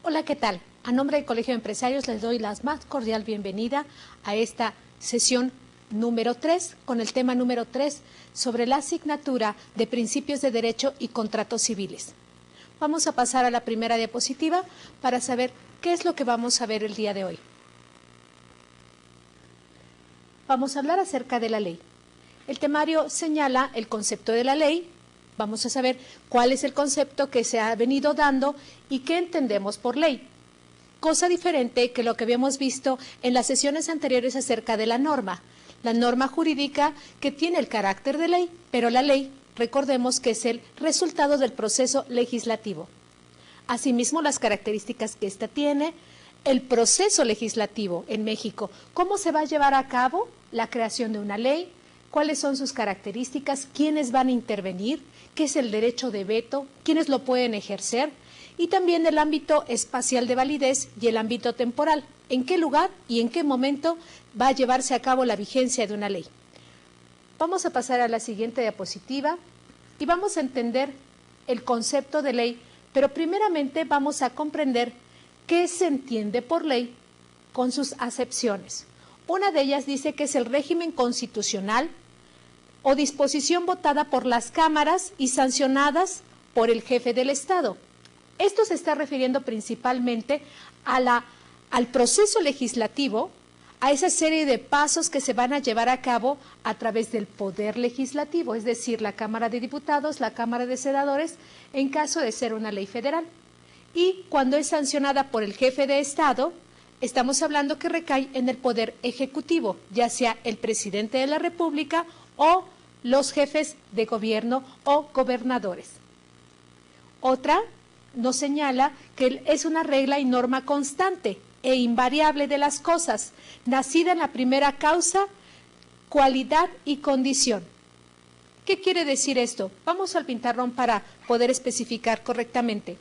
Hola, ¿qué tal? A nombre del Colegio de Empresarios les doy la más cordial bienvenida a esta sesión número 3, con el tema número 3 sobre la asignatura de Principios de Derecho y Contratos Civiles. Vamos a pasar a la primera diapositiva para saber qué es lo que vamos a ver el día de hoy. Vamos a hablar acerca de la ley. El temario señala el concepto de la ley. Vamos a saber cuál es el concepto que se ha venido dando y qué entendemos por ley. Cosa diferente que lo que habíamos visto en las sesiones anteriores acerca de la norma. La norma jurídica que tiene el carácter de ley, pero la ley, recordemos que es el resultado del proceso legislativo. Asimismo, las características que ésta tiene, el proceso legislativo en México, cómo se va a llevar a cabo la creación de una ley, cuáles son sus características, quiénes van a intervenir, qué es el derecho de veto, quiénes lo pueden ejercer, y también el ámbito espacial de validez y el ámbito temporal, en qué lugar y en qué momento va a llevarse a cabo la vigencia de una ley. Vamos a pasar a la siguiente diapositiva y vamos a entender el concepto de ley, pero primeramente vamos a comprender qué se entiende por ley con sus acepciones. Una de ellas dice que es el régimen constitucional o disposición votada por las cámaras y sancionadas por el jefe del Estado. Esto se está refiriendo principalmente al proceso legislativo, a esa serie de pasos que se van a llevar a cabo a través del poder legislativo, es decir, la Cámara de Diputados, la Cámara de Senadores, en caso de ser una ley federal. Y cuando es sancionada por el jefe de Estado, estamos hablando que recae en el poder ejecutivo, ya sea el presidente de la República o los jefes de gobierno o gobernadores. Otra nos señala que es una regla y norma constante e invariable de las cosas, nacida en la primera causa, cualidad y condición. ¿Qué quiere decir esto? Vamos al pizarrón para poder especificar correctamente.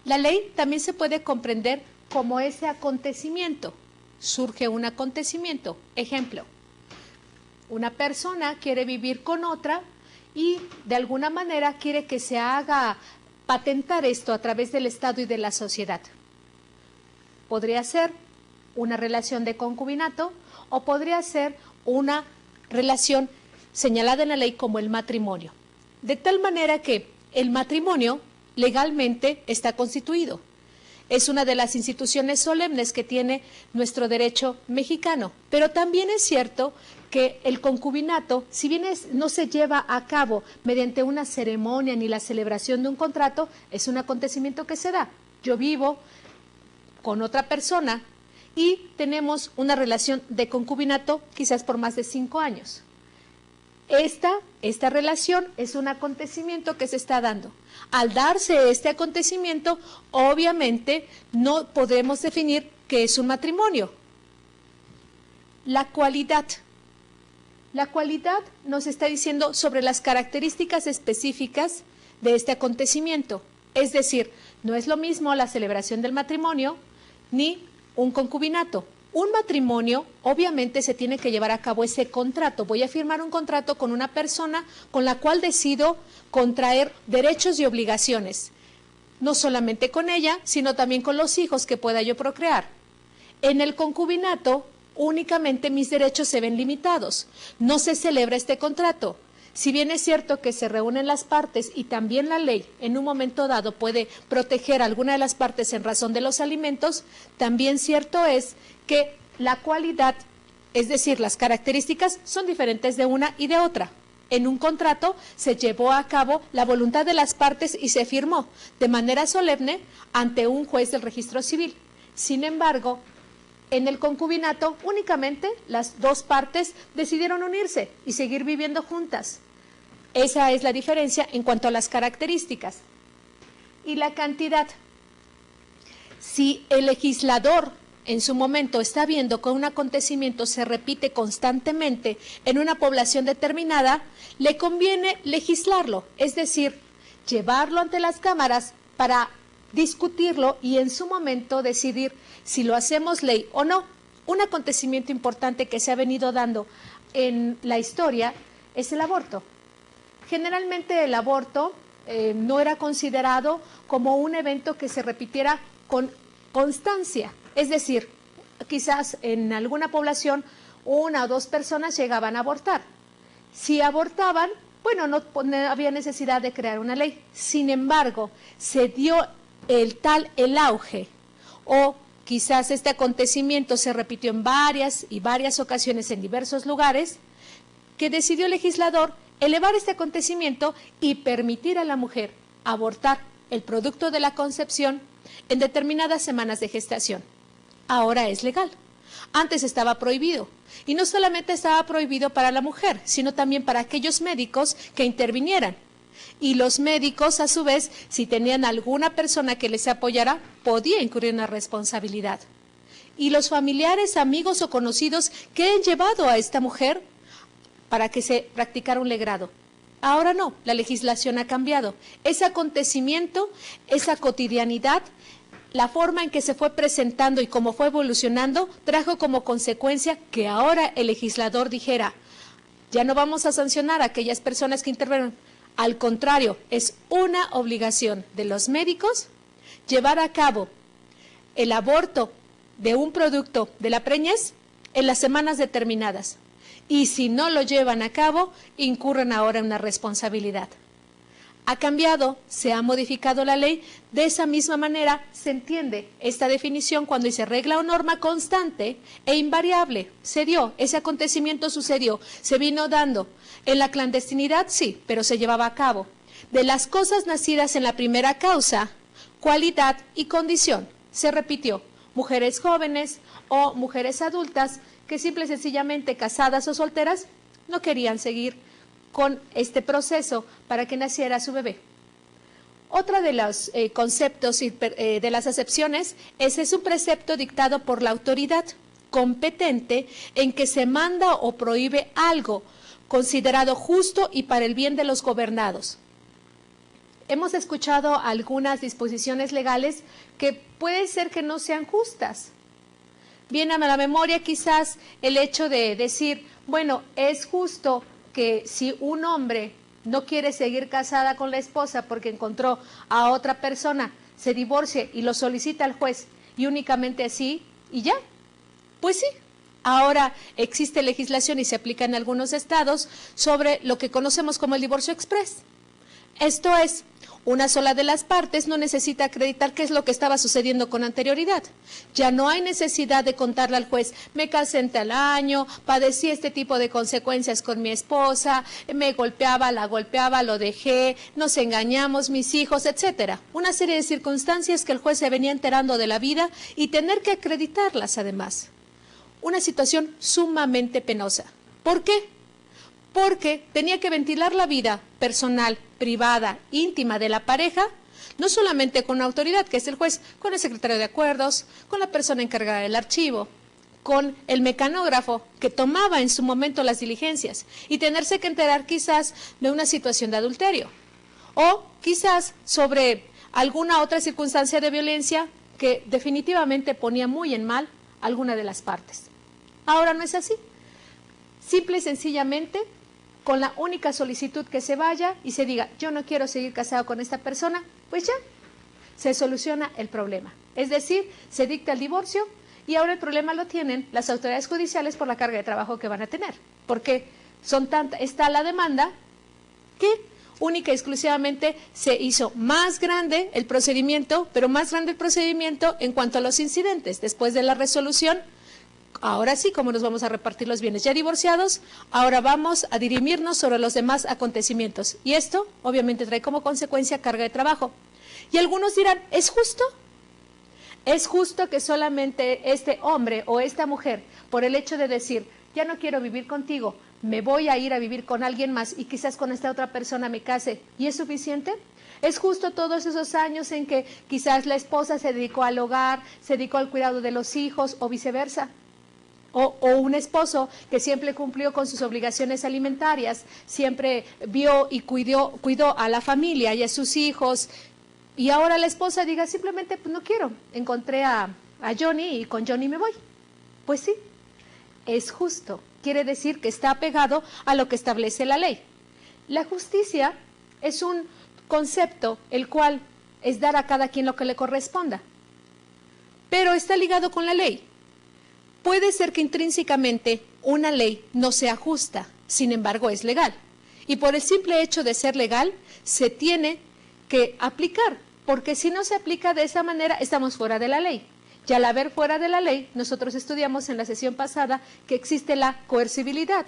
La ley también se puede comprender como ese acontecimiento. Surge un acontecimiento. Ejemplo, una persona quiere vivir con otra y de alguna manera quiere que se haga patentar esto a través del Estado y de la sociedad. Podría ser una relación de concubinato o podría ser una relación señalada en la ley como el matrimonio. De tal manera que el matrimonio legalmente está constituido. Es una de las instituciones solemnes que tiene nuestro derecho mexicano, pero también es cierto que el concubinato, si bien no se lleva a cabo mediante una ceremonia ni la celebración de un contrato, es un acontecimiento que se da. Yo vivo con otra persona y tenemos una relación de concubinato quizás por más de 5 años. Esta relación es un acontecimiento que se está dando. Al darse este acontecimiento, obviamente no podemos definir qué es un matrimonio. La cualidad. La cualidad nos está diciendo sobre las características específicas de este acontecimiento. Es decir, no es lo mismo la celebración del matrimonio ni un concubinato. Un matrimonio, obviamente, se tiene que llevar a cabo ese contrato. Voy a firmar un contrato con una persona con la cual decido contraer derechos y obligaciones. No solamente con ella, sino también con los hijos que pueda yo procrear. En el concubinato, únicamente mis derechos se ven limitados. No se celebra este contrato. Si bien es cierto que se reúnen las partes y también la ley en un momento dado puede proteger a alguna de las partes en razón de los alimentos, también cierto es que la cualidad, es decir, las características son diferentes de una y de otra. En un contrato se llevó a cabo la voluntad de las partes y se firmó de manera solemne ante un juez del registro civil. Sin embargo, en el concubinato únicamente las dos partes decidieron unirse y seguir viviendo juntas. Esa es la diferencia en cuanto a las características. Y la cantidad. Si el legislador en su momento está viendo que un acontecimiento se repite constantemente en una población determinada, le conviene legislarlo, es decir, llevarlo ante las cámaras para discutirlo y en su momento decidir si lo hacemos ley o no. Un acontecimiento importante que se ha venido dando en la historia es el aborto. Generalmente el aborto no era considerado como un evento que se repitiera con constancia, es decir, quizás en alguna población 1 o 2 personas llegaban a abortar. Si abortaban, bueno, no había necesidad de crear una ley. Sin embargo, se dio el auge, o quizás este acontecimiento se repitió en varias ocasiones en diversos lugares, que decidió el legislador elevar este acontecimiento y permitir a la mujer abortar el producto de la concepción en determinadas semanas de gestación. Ahora es legal. Antes estaba prohibido. Y no solamente estaba prohibido para la mujer, sino también para aquellos médicos que intervinieran. Y los médicos, a su vez, si tenían alguna persona que les apoyara, podía incurrir en una responsabilidad. Y los familiares, amigos o conocidos que han llevado a esta mujer para que se practicara un legrado. Ahora no, la legislación ha cambiado. Ese acontecimiento, esa cotidianidad, la forma en que se fue presentando y cómo fue evolucionando, trajo como consecuencia que ahora el legislador dijera, ya no vamos a sancionar a aquellas personas que intervienen. Al contrario, es una obligación de los médicos llevar a cabo el aborto de un producto de la preñez en las semanas determinadas. Y si no lo llevan a cabo, incurren ahora en una responsabilidad. Ha cambiado, se ha modificado la ley, de esa misma manera se entiende esta definición cuando dice regla o norma constante e invariable. Se dio, ese acontecimiento sucedió, se vino dando. En la clandestinidad sí, pero se llevaba a cabo. De las cosas nacidas en la primera causa, cualidad y condición, se repitió. Mujeres jóvenes o mujeres adultas que simple y sencillamente casadas o solteras no querían seguir con este proceso para que naciera su bebé. Otra de los conceptos y de las acepciones es un precepto dictado por la autoridad competente en que se manda o prohíbe algo considerado justo y para el bien de los gobernados. Hemos escuchado algunas disposiciones legales que puede ser que no sean justas. Viene a la memoria quizás el hecho de decir, bueno, es justo que si un hombre no quiere seguir casada con la esposa porque encontró a otra persona, se divorcie y lo solicita al juez y únicamente así y ya. Pues sí, ahora existe legislación y se aplica en algunos estados sobre lo que conocemos como el divorcio exprés. Esto es, una sola de las partes no necesita acreditar qué es lo que estaba sucediendo con anterioridad. Ya no hay necesidad de contarle al juez, me casé en tal año, padecí este tipo de consecuencias con mi esposa, me golpeaba, la golpeaba, lo dejé, nos engañamos, mis hijos, etcétera. Una serie de circunstancias que el juez se venía enterando de la vida y tener que acreditarlas además. Una situación sumamente penosa. ¿Por qué? Porque tenía que ventilar la vida personal, privada, íntima de la pareja, no solamente con una autoridad, que es el juez, con el secretario de acuerdos, con la persona encargada del archivo, con el mecanógrafo que tomaba en su momento las diligencias y tenerse que enterar quizás de una situación de adulterio o quizás sobre alguna otra circunstancia de violencia que definitivamente ponía muy en mal alguna de las partes. Ahora no es así. Simple y sencillamente, con la única solicitud que se vaya y se diga, yo no quiero seguir casado con esta persona, pues ya, se soluciona el problema. Es decir, se dicta el divorcio y ahora el problema lo tienen las autoridades judiciales por la carga de trabajo que van a tener, porque está la demanda que única y exclusivamente se hizo más grande el procedimiento, pero más grande el procedimiento en cuanto a los incidentes. Después de la resolución, ahora sí, ¿cómo nos vamos a repartir los bienes? Ya divorciados, ahora vamos a dirimirnos sobre los demás acontecimientos. Y esto, obviamente, trae como consecuencia carga de trabajo. Y algunos dirán, ¿es justo? ¿Es justo que solamente este hombre o esta mujer, por el hecho de decir, ya no quiero vivir contigo, me voy a ir a vivir con alguien más y quizás con esta otra persona me case, ¿y es suficiente? Es justo todos esos años en que quizás la esposa se dedicó al hogar, se dedicó al cuidado de los hijos o viceversa. O un esposo que siempre cumplió con sus obligaciones alimentarias, siempre vio y cuidó a la familia y a sus hijos, y ahora la esposa diga simplemente, pues no quiero, encontré a Johnny y con Johnny me voy. Pues sí, es justo, quiere decir que está apegado a lo que establece la ley. La justicia es un concepto el cual es dar a cada quien lo que le corresponda, pero está ligado con la ley. Puede ser que intrínsecamente una ley no sea justa, sin embargo es legal. Y por el simple hecho de ser legal, se tiene que aplicar, porque si no se aplica de esa manera, estamos fuera de la ley. Y al haber fuera de la ley, nosotros estudiamos en la sesión pasada que existe la coercibilidad.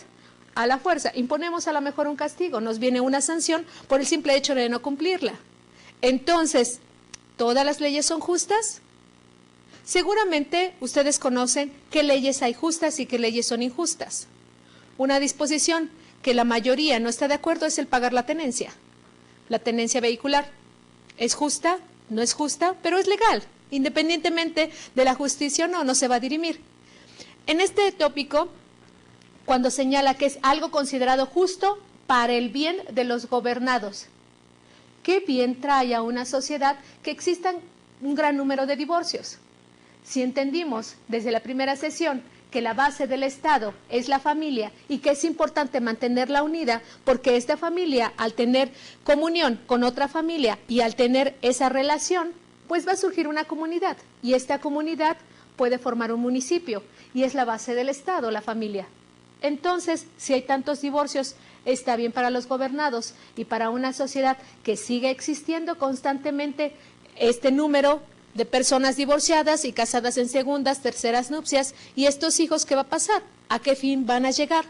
A la fuerza, imponemos a lo mejor un castigo, nos viene una sanción por el simple hecho de no cumplirla. Entonces, ¿todas las leyes son justas? Seguramente ustedes conocen qué leyes hay justas y qué leyes son injustas. Una disposición que la mayoría no está de acuerdo es el pagar la tenencia vehicular. ¿Es justa? No es justa, pero es legal. Independientemente de la justicia o no, no se va a dirimir. En este tópico, cuando señala que es algo considerado justo para el bien de los gobernados, ¿qué bien trae a una sociedad que existan un gran número de divorcios? Si entendimos desde la primera sesión que la base del Estado es la familia y que es importante mantenerla unida porque esta familia, al tener comunión con otra familia y al tener esa relación, pues va a surgir una comunidad y esta comunidad puede formar un municipio y es la base del Estado, la familia. Entonces, si hay tantos divorcios, está bien para los gobernados y para una sociedad que sigue existiendo constantemente este número de personas divorciadas y casadas en segundas, terceras nupcias, y estos hijos, ¿qué va a pasar? ¿A qué fin van a llegar?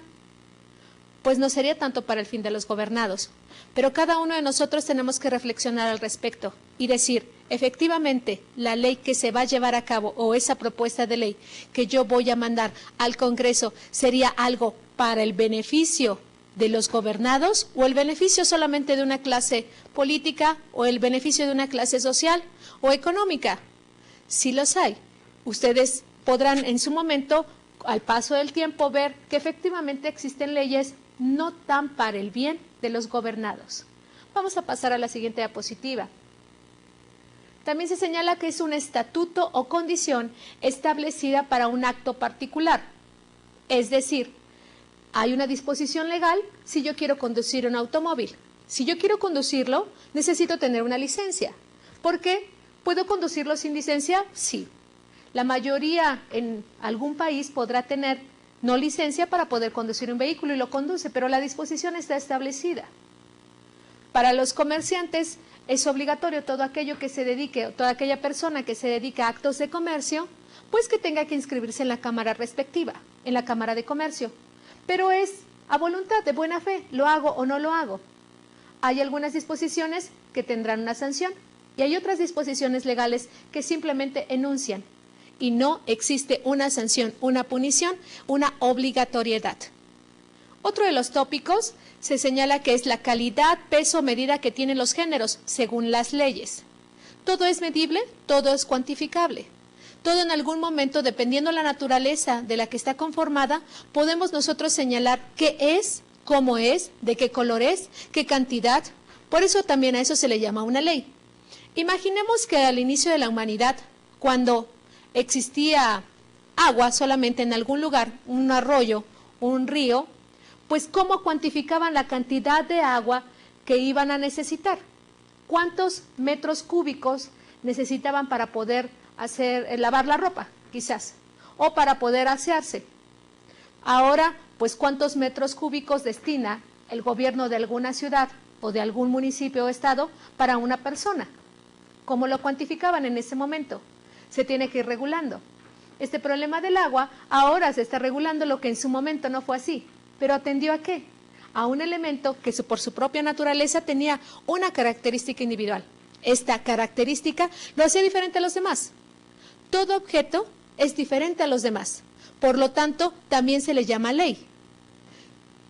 Pues no sería tanto para el fin de los gobernados, pero cada uno de nosotros tenemos que reflexionar al respecto y decir, efectivamente, la ley que se va a llevar a cabo o esa propuesta de ley que yo voy a mandar al Congreso sería algo para el beneficio de los gobernados o el beneficio solamente de una clase política o el beneficio de una clase social o económica. Sí los hay. Ustedes podrán en su momento, al paso del tiempo, ver que efectivamente existen leyes no tan para el bien de los gobernados. Vamos a pasar a la siguiente diapositiva. También se señala que es un estatuto o condición establecida para un acto particular. Es decir, hay una disposición legal si yo quiero conducir un automóvil. Si yo quiero conducirlo, necesito tener una licencia. ¿Por qué? ¿Puedo conducirlo sin licencia? Sí. La mayoría en algún país podrá tener no licencia para poder conducir un vehículo y lo conduce, pero la disposición está establecida. Para los comerciantes es obligatorio todo aquello que se dedique, toda aquella persona que se dedica a actos de comercio, pues que tenga que inscribirse en la cámara respectiva, en la Cámara de Comercio. Pero es a voluntad, de buena fe, lo hago o no lo hago. Hay algunas disposiciones que tendrán una sanción y hay otras disposiciones legales que simplemente enuncian y no existe una sanción, una punición, una obligatoriedad. Otro de los tópicos se señala que es la calidad, peso, medida que tienen los géneros según las leyes. Todo es medible, todo es cuantificable. Todo en algún momento, dependiendo de la naturaleza de la que está conformada, podemos nosotros señalar qué es, cómo es, de qué color es, qué cantidad. Por eso también a eso se le llama una ley. Imaginemos que al inicio de la humanidad, cuando existía agua solamente en algún lugar, un arroyo, un río, pues cómo cuantificaban la cantidad de agua que iban a necesitar. ¿Cuántos metros cúbicos necesitaban para poder lavar la ropa, quizás, o para poder asearse? Ahora, pues, ¿cuántos metros cúbicos destina el gobierno de alguna ciudad o de algún municipio o estado para una persona? ¿Cómo lo cuantificaban en ese momento? Se tiene que ir regulando. Este problema del agua ahora se está regulando, lo que en su momento no fue así. ¿Pero atendió a qué? A un elemento que por su propia naturaleza tenía una característica individual. Esta característica lo hacía diferente a los demás. Todo objeto es diferente a los demás. Por lo tanto, también se le llama ley.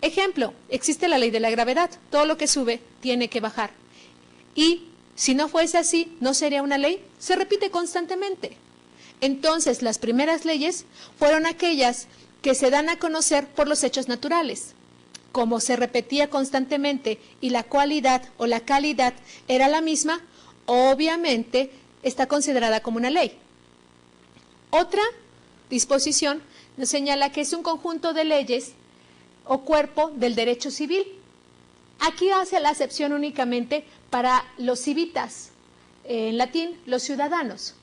Ejemplo, existe la ley de la gravedad. Todo lo que sube tiene que bajar. Y Si no fuese así, ¿no sería una ley? Se repite constantemente. Entonces, las primeras leyes fueron aquellas que se dan a conocer por los hechos naturales. Como se repetía constantemente y la cualidad o la calidad era la misma, obviamente está considerada como una ley. Otra disposición nos señala que es un conjunto de leyes o cuerpo del derecho civil. Aquí hace la acepción únicamente para los civitas, en latín, los ciudadanos.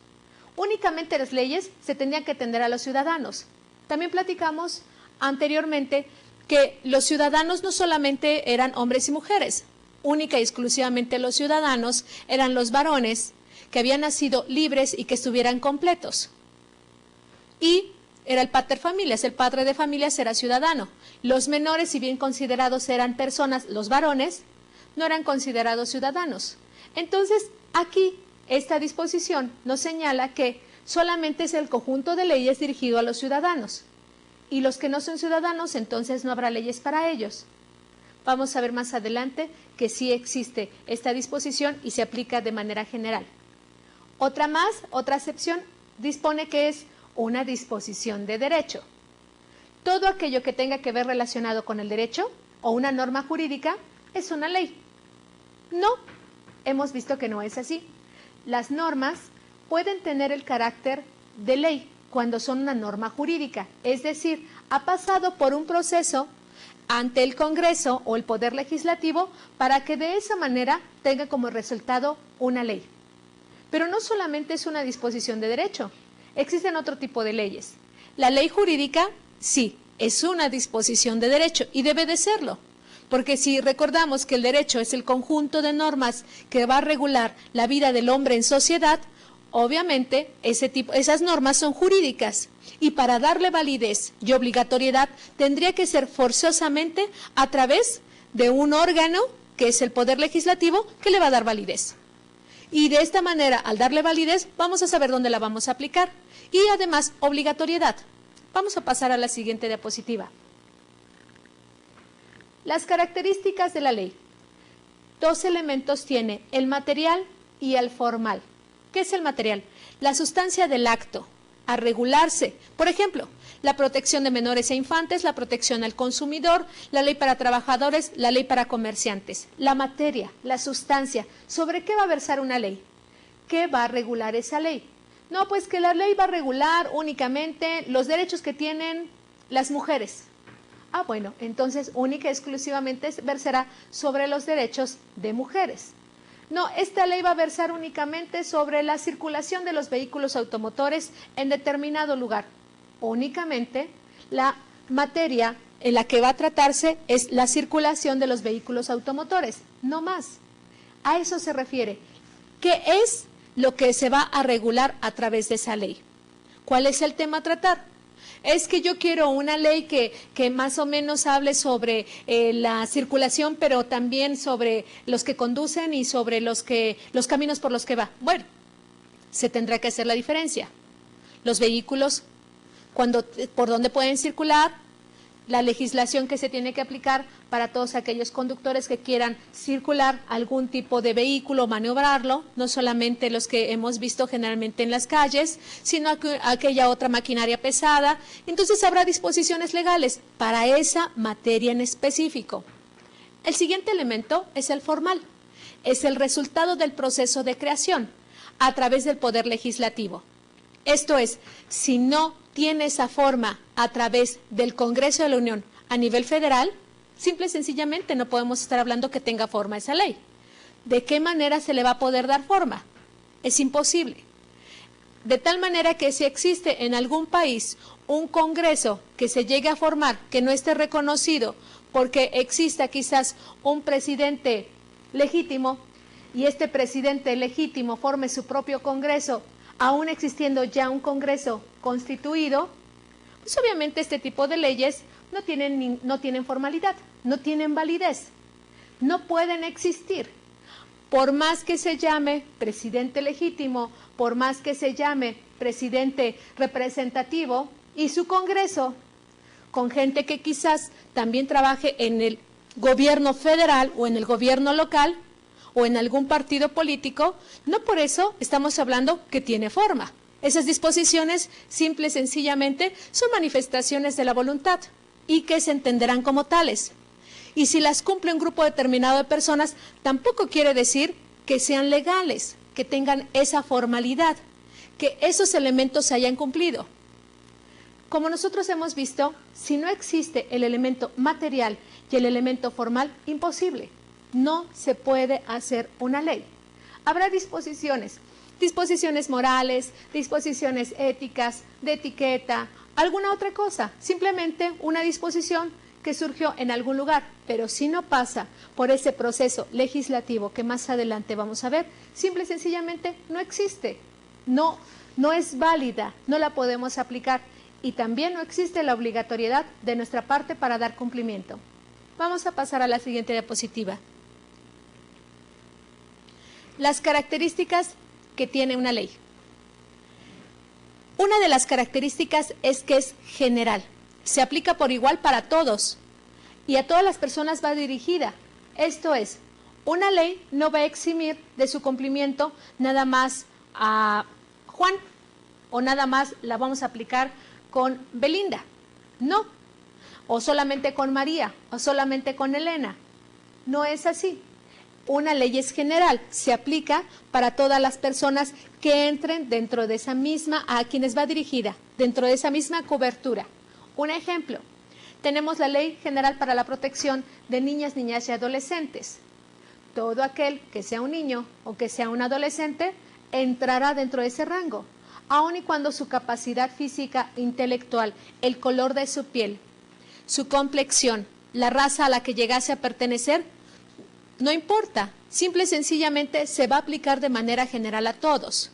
Únicamente las leyes se tenían que atender a los ciudadanos. También platicamos anteriormente que los ciudadanos no solamente eran hombres y mujeres, única y exclusivamente los ciudadanos eran los varones que habían nacido libres y que estuvieran completos. Y era el pater familias, el padre de familias era ciudadano. Los menores, si bien considerados eran personas, los varones, no eran considerados ciudadanos. Entonces, aquí esta disposición nos señala que solamente es el conjunto de leyes dirigido a los ciudadanos. Y los que no son ciudadanos, entonces no habrá leyes para ellos. Vamos a ver más adelante que sí existe esta disposición y se aplica de manera general. Otra acepción dispone que es una disposición de derecho. Todo aquello que tenga que ver relacionado con el derecho o una norma jurídica es una ley. No, hemos visto que no es así. Las normas pueden tener el carácter de ley cuando son una norma jurídica, es decir, ha pasado por un proceso ante el Congreso o el Poder Legislativo para que de esa manera tenga como resultado una ley. Pero no solamente es una disposición de derecho, existen otro tipo de leyes. La ley jurídica, sí, es una disposición de derecho y debe de serlo, porque si recordamos que el derecho es el conjunto de normas que va a regular la vida del hombre en sociedad, obviamente esas normas son jurídicas y para darle validez y obligatoriedad tendría que ser forzosamente a través de un órgano que es el Poder Legislativo que le va a dar validez. Y de esta manera, al darle validez, vamos a saber dónde la vamos a aplicar. Y además, obligatoriedad. Vamos a pasar a la siguiente diapositiva. Las características de la ley. Dos elementos tiene, el material y el formal. ¿Qué es el material? La sustancia del acto, a regularse. Por ejemplo, la protección de menores e infantes, la protección al consumidor, la ley para trabajadores, la ley para comerciantes. La materia, la sustancia. ¿Sobre qué va a versar una ley? ¿Qué va a regular esa ley? No, pues que la ley va a regular únicamente los derechos que tienen las mujeres. Ah, bueno, entonces única y exclusivamente versará sobre los derechos de mujeres. No, esta ley va a versar únicamente sobre la circulación de los vehículos automotores en determinado lugar. Únicamente la materia en la que va a tratarse es la circulación de los vehículos automotores, no más. A eso se refiere. ¿Qué es lo que se va a regular a través de esa ley? ¿Cuál es el tema a tratar? Es que yo quiero una ley que más o menos hable sobre la circulación, pero también sobre los que conducen y sobre los caminos por los que va. Bueno, se tendrá que hacer la diferencia. Los vehículos, por dónde pueden circular, la legislación que se tiene que aplicar para todos aquellos conductores que quieran circular algún tipo de vehículo, maniobrarlo, no solamente los que hemos visto generalmente en las calles, sino aquella otra maquinaria pesada. Entonces habrá disposiciones legales para esa materia en específico. El siguiente elemento es el formal. Es el resultado del proceso de creación a través del Poder Legislativo. Esto es, si no tiene esa forma a través del Congreso de la Unión a nivel federal, simple y sencillamente no podemos estar hablando que tenga forma esa ley. ¿De qué manera se le va a poder dar forma? Es imposible. De tal manera que si existe en algún país un Congreso que se llegue a formar, que no esté reconocido porque exista quizás un presidente legítimo y este presidente legítimo forme su propio Congreso, aún existiendo ya un Congreso constituido, pues obviamente este tipo de leyes no tienen formalidad, no tienen validez, no pueden existir. Por más que se llame presidente legítimo, por más que se llame presidente representativo y su Congreso, con gente que quizás también trabaje en el gobierno federal o en el gobierno local, o en algún partido político, no por eso estamos hablando que tiene forma. Esas disposiciones, simple y sencillamente, son manifestaciones de la voluntad y que se entenderán como tales. Y si las cumple un grupo determinado de personas, tampoco quiere decir que sean legales, que tengan esa formalidad, que esos elementos se hayan cumplido. Como nosotros hemos visto, si no existe el elemento material y el elemento formal, imposible. No se puede hacer una ley. Habrá disposiciones morales, disposiciones éticas, de etiqueta, alguna otra cosa, simplemente una disposición que surgió en algún lugar, pero si no pasa por ese proceso legislativo que más adelante vamos a ver, simple y sencillamente no existe, no es válida, no la podemos aplicar y también no existe la obligatoriedad de nuestra parte para dar cumplimiento. Vamos a pasar a la siguiente diapositiva. Las características que tiene una ley. Una de las características es que es general, se aplica por igual para todos y a todas las personas va dirigida. Esto es, una ley no va a eximir de su cumplimiento nada más a Juan o nada más la vamos a aplicar con Belinda, no, o solamente con María o solamente con Elena, no es así. Una ley es general, se aplica para todas las personas que entren dentro de esa misma, a quienes va dirigida, dentro de esa misma cobertura. Un ejemplo, tenemos la Ley General para la Protección de Niñas, Niñas y Adolescentes. Todo aquel que sea un niño o que sea un adolescente entrará dentro de ese rango, aun y cuando su capacidad física, intelectual, el color de su piel, su complexión, la raza a la que llegase a pertenecer, no importa, simple y sencillamente se va a aplicar de manera general a todos.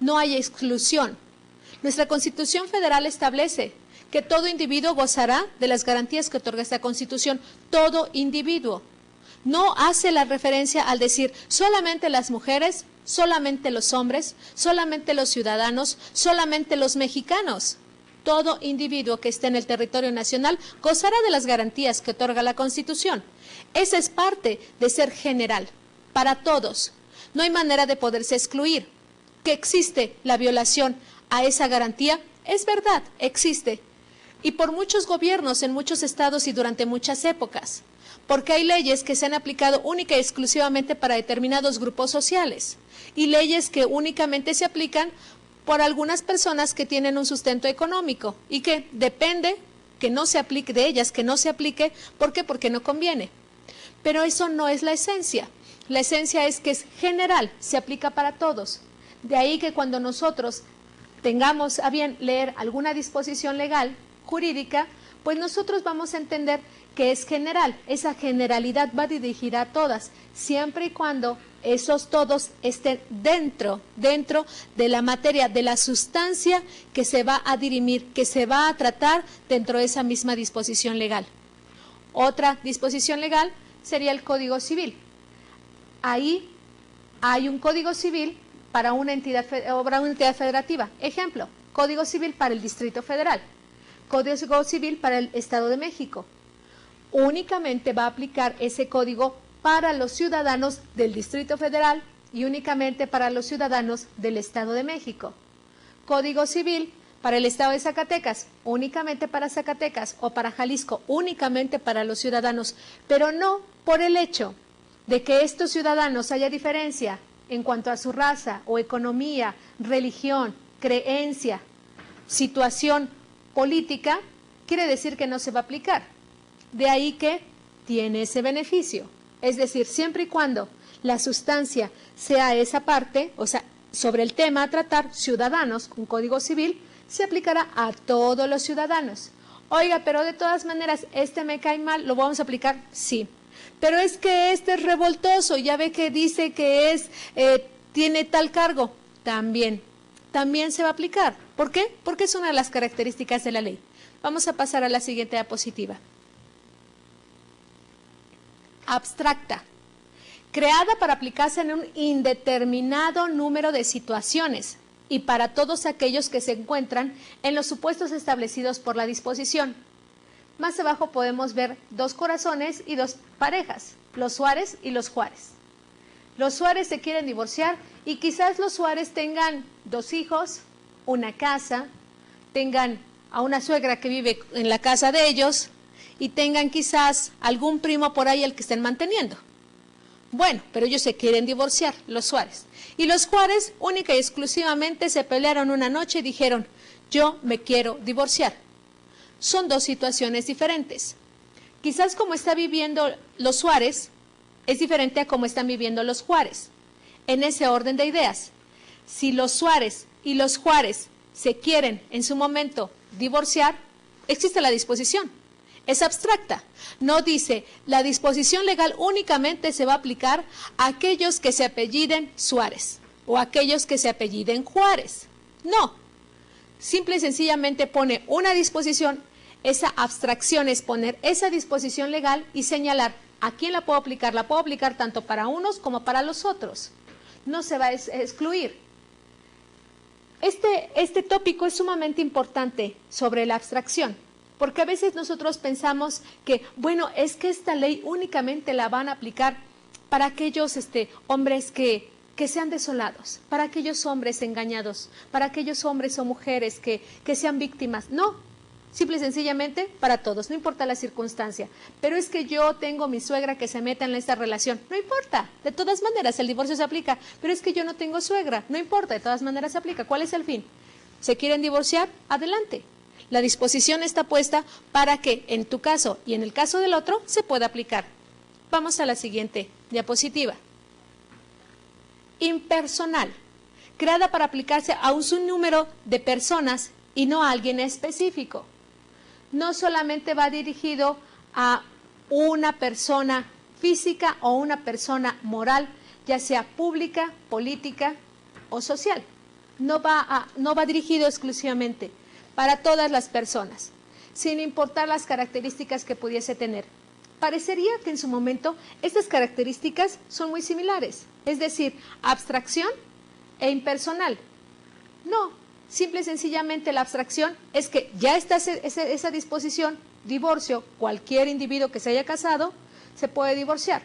No hay exclusión. Nuestra Constitución Federal establece que todo individuo gozará de las garantías que otorga esta Constitución, todo individuo. No hace la referencia al decir solamente las mujeres, solamente los hombres, solamente los ciudadanos, solamente los mexicanos. Todo individuo que esté en el territorio nacional gozará de las garantías que otorga la Constitución. Esa es parte de ser general, para todos. No hay manera de poderse excluir. Que existe la violación a esa garantía, es verdad, existe. Y por muchos gobiernos, en muchos estados y durante muchas épocas. Porque hay leyes que se han aplicado única y exclusivamente para determinados grupos sociales. Y leyes que únicamente se aplican por algunas personas que tienen un sustento económico y que depende que no se aplique de ellas, que no se aplique, ¿por qué? Porque no conviene. Pero eso no es la esencia. La esencia es que es general, se aplica para todos. De ahí que cuando nosotros tengamos a bien leer alguna disposición legal, jurídica, pues nosotros vamos a entender que es general. Esa generalidad va dirigida a todas, siempre y cuando esos todos estén dentro de la materia, de la sustancia que se va a dirimir, que se va a tratar dentro de esa misma disposición legal. Otra disposición legal sería el Código Civil. Ahí hay un Código Civil para una entidad federativa. Ejemplo, Código Civil para el Distrito Federal, Código Civil para el Estado de México. Únicamente va a aplicar ese código para los ciudadanos del Distrito Federal y únicamente para los ciudadanos del Estado de México. Código Civil para el Estado de Zacatecas, únicamente para Zacatecas, o para Jalisco, únicamente para los ciudadanos, pero no por el hecho de que estos ciudadanos haya diferencia en cuanto a su raza o economía, religión, creencia, situación política, quiere decir que no se va a aplicar. De ahí que tiene ese beneficio. Es decir, siempre y cuando la sustancia sea esa parte, o sea, sobre el tema a tratar, ciudadanos, un código civil, se aplicará a todos los ciudadanos. Oiga, pero de todas maneras, este me cae mal, ¿lo vamos a aplicar? Sí. Pero es que este es revoltoso, ya ve que dice que es, tiene tal cargo. También se va a aplicar. ¿Por qué? Porque es una de las características de la ley. Vamos a pasar a la siguiente diapositiva. Abstracta, creada para aplicarse en un indeterminado número de situaciones y para todos aquellos que se encuentran en los supuestos establecidos por la disposición. Más abajo podemos ver dos corazones y dos parejas, los Suárez y los Juárez. Los Suárez se quieren divorciar y quizás los Suárez tengan 2 hijos, una casa, tengan a una suegra que vive en la casa de ellos y tengan quizás algún primo por ahí al que estén manteniendo. Bueno, pero ellos se quieren divorciar, los Suárez. Y los Juárez única y exclusivamente se pelearon una noche y dijeron, yo me quiero divorciar. Son 2 situaciones diferentes. Quizás como está viviendo los Suárez es diferente a como están viviendo los Juárez. En ese orden de ideas, si los Suárez y los Juárez se quieren en su momento divorciar, existe la disposición. Es abstracta. No dice, la disposición legal únicamente se va a aplicar a aquellos que se apelliden Suárez o a aquellos que se apelliden Juárez. No. Simple y sencillamente pone una disposición. Esa abstracción es poner esa disposición legal y señalar a quién la puedo aplicar. La puedo aplicar tanto para unos como para los otros. No se va a excluir. Este tópico es sumamente importante sobre la abstracción, porque a veces nosotros pensamos que, bueno, es que esta ley únicamente la van a aplicar para aquellos hombres que sean desolados, para aquellos hombres engañados, para aquellos hombres o mujeres que sean víctimas. No, simple y sencillamente para todos, no importa la circunstancia. Pero es que yo tengo mi suegra que se meta en esta relación, no importa, de todas maneras el divorcio se aplica. Pero es que yo no tengo suegra, no importa, de todas maneras se aplica. ¿Cuál es el fin? ¿Se quieren divorciar? Adelante. La disposición está puesta para que en tu caso y en el caso del otro se pueda aplicar. Vamos a la siguiente diapositiva. Impersonal, creada para aplicarse a un sinnúmero de personas y no a alguien específico. No solamente va dirigido a una persona física o una persona moral, ya sea pública, política o social. No va dirigido exclusivamente para todas las personas, sin importar las características que pudiese tener. Parecería que en su momento estas características son muy similares, es decir, abstracción e impersonal. No, simple y sencillamente la abstracción es que ya está esa disposición, divorcio, cualquier individuo que se haya casado se puede divorciar.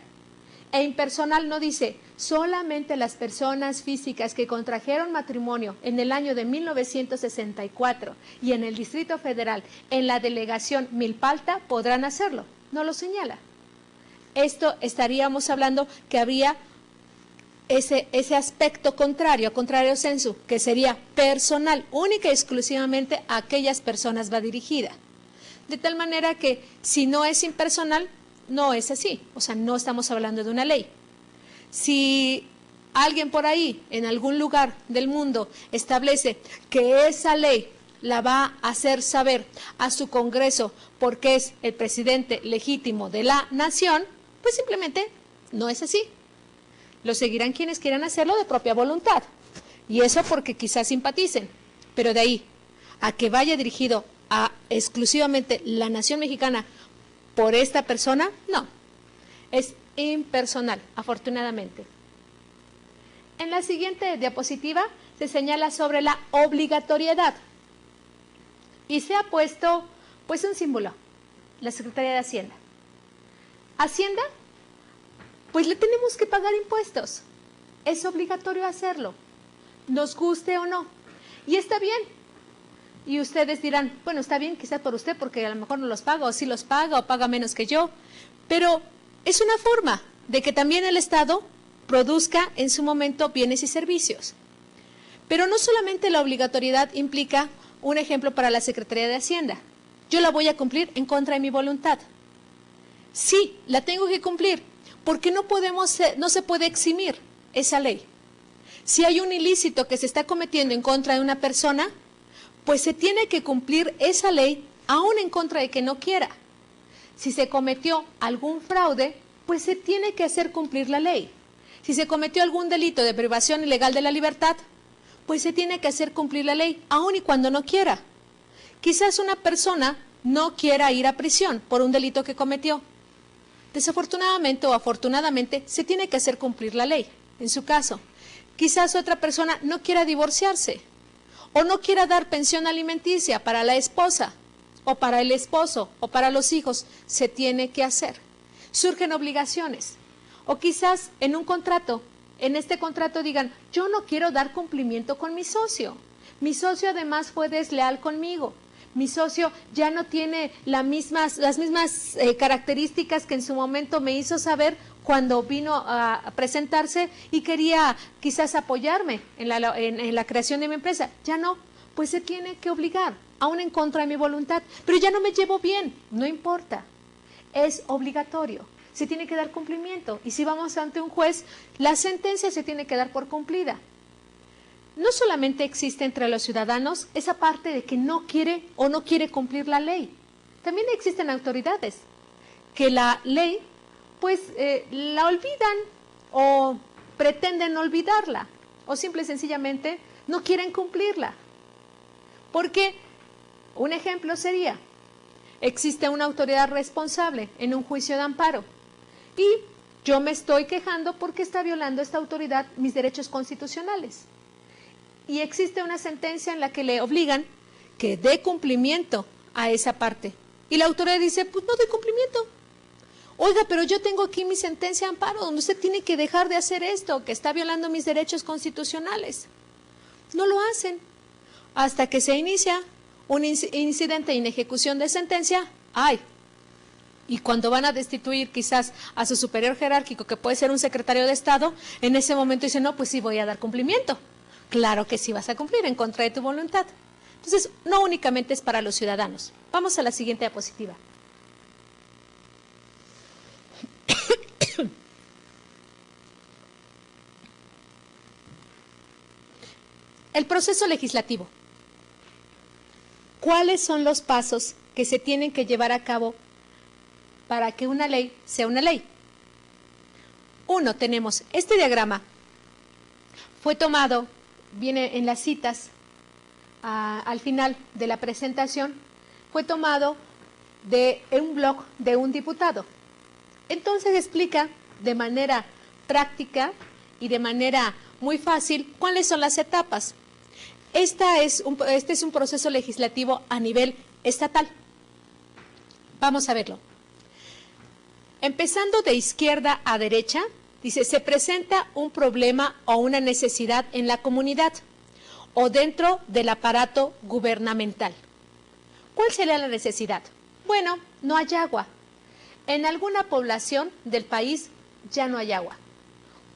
E impersonal no dice, solamente las personas físicas que contrajeron matrimonio en el año de 1964 y en el Distrito Federal, en la delegación Milpalta, podrán hacerlo. No lo señala. Esto estaríamos hablando que habría ese aspecto contrario sensu, que sería personal, única y exclusivamente a aquellas personas va dirigida. De tal manera que si no es impersonal, no es así, o sea, no estamos hablando de una ley. Si alguien por ahí, en algún lugar del mundo, establece que esa ley la va a hacer saber a su Congreso porque es el presidente legítimo de la nación, pues simplemente no es así. Lo seguirán quienes quieran hacerlo de propia voluntad. Y eso porque quizás simpaticen, pero de ahí a que vaya dirigido a exclusivamente la nación mexicana por esta persona, no, es impersonal, afortunadamente. En la siguiente diapositiva se señala sobre la obligatoriedad y se ha puesto pues un símbolo, la Secretaría de Hacienda. Hacienda, pues le tenemos que pagar impuestos, es obligatorio hacerlo, nos guste o no, y está bien. Y ustedes dirán, bueno, está bien quizás por usted porque a lo mejor no los paga o sí los paga o paga menos que yo, pero es una forma de que también el Estado produzca en su momento bienes y servicios. Pero no solamente la obligatoriedad implica un ejemplo para la Secretaría de Hacienda. Yo la voy a cumplir en contra de mi voluntad. Sí, la tengo que cumplir porque no se puede eximir esa ley. Si hay un ilícito que se está cometiendo en contra de una persona, pues se tiene que cumplir esa ley aún en contra de que no quiera. Si se cometió algún fraude, pues se tiene que hacer cumplir la ley. Si se cometió algún delito de privación ilegal de la libertad, pues se tiene que hacer cumplir la ley aún y cuando no quiera. Quizás una persona no quiera ir a prisión por un delito que cometió. Desafortunadamente o afortunadamente se tiene que hacer cumplir la ley, en su caso. Quizás otra persona no quiera divorciarse o no quiera dar pensión alimenticia para la esposa o para el esposo o para los hijos, se tiene que hacer. Surgen obligaciones o quizás en un contrato en este contrato digan, yo no quiero dar cumplimiento con mi socio además fue desleal conmigo, mi socio ya no tiene las mismas características que en su momento me hizo saber cuando vino a presentarse y quería quizás apoyarme en la creación de mi empresa. Ya no, pues se tiene que obligar, aún en contra de mi voluntad. Pero ya no me llevo bien, no importa, es obligatorio, se tiene que dar cumplimiento. Y si vamos ante un juez, la sentencia se tiene que dar por cumplida. No solamente existe entre los ciudadanos esa parte de que no quiere o no quiere cumplir la ley. También existen autoridades que la ley, pues, la olvidan o pretenden olvidarla o simple y sencillamente no quieren cumplirla. Porque un ejemplo sería, existe una autoridad responsable en un juicio de amparo y yo me estoy quejando porque está violando esta autoridad mis derechos constitucionales. Y existe una sentencia en la que le obligan que dé cumplimiento a esa parte. Y la autoridad dice, pues no doy cumplimiento. Oiga, pero yo tengo aquí mi sentencia de amparo donde usted tiene que dejar de hacer esto, que está violando mis derechos constitucionales. No lo hacen. Hasta que se inicia un incidente en ejecución de sentencia, ¡ay! Y cuando van a destituir quizás a su superior jerárquico, que puede ser un secretario de Estado, en ese momento dicen, no, pues sí voy a dar cumplimiento. Claro que sí vas a cumplir en contra de tu voluntad. Entonces, no únicamente es para los ciudadanos. Vamos a la siguiente diapositiva. El proceso legislativo. ¿Cuáles son los pasos que se tienen que llevar a cabo para que una ley sea una ley? 1, tenemos este diagrama. Fue tomado, viene en las citas al final de la presentación, fue tomado de un blog de un diputado. Entonces explica de manera práctica y de manera muy fácil cuáles son las etapas. Este es un proceso legislativo a nivel estatal. Vamos a verlo. Empezando de izquierda a derecha, dice, se presenta un problema o una necesidad en la comunidad o dentro del aparato gubernamental. ¿Cuál sería la necesidad? Bueno, no hay agua. En alguna población del país ya no hay agua.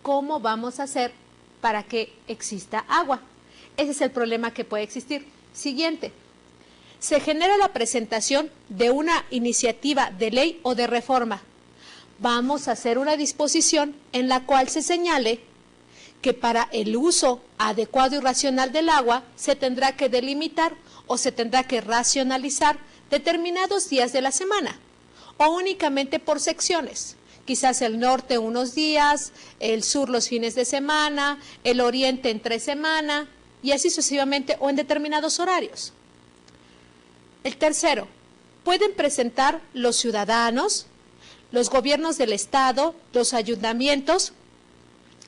¿Cómo vamos a hacer para que exista agua? Ese es el problema que puede existir. Siguiente. Se genera la presentación de una iniciativa de ley o de reforma. Vamos a hacer una disposición en la cual se señale que para el uso adecuado y racional del agua se tendrá que delimitar o se tendrá que racionalizar determinados días de la semana o únicamente por secciones. Quizás el norte unos días, el sur los fines de semana, el oriente entre semana y así sucesivamente o en determinados horarios. El tercero, pueden presentar los ciudadanos, los gobiernos del Estado, los ayuntamientos,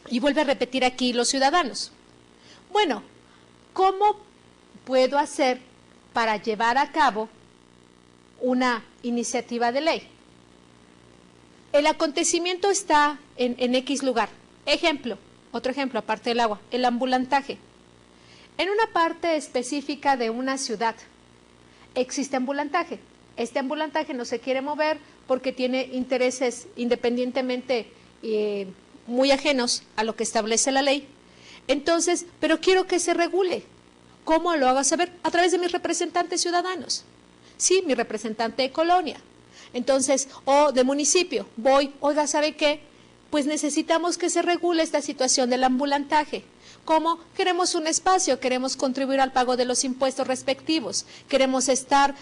y vuelve a repetir aquí los ciudadanos. Bueno, ¿cómo puedo hacer para llevar a cabo una iniciativa de ley? El acontecimiento está en X lugar. Ejemplo, otro ejemplo aparte del agua, el ambulantaje. En una parte específica de una ciudad existe ambulantaje. Este ambulantaje no se quiere mover porque tiene intereses independientemente muy ajenos a lo que establece la ley. Entonces, pero quiero que se regule. ¿Cómo lo hago saber? A través de mis representantes ciudadanos. Sí, mi representante de colonia. Entonces, o de municipio, voy, oiga, ¿sabe qué? Pues necesitamos que se regule esta situación del ambulantaje. ¿Cómo? Queremos un espacio, queremos contribuir al pago de los impuestos respectivos, queremos estar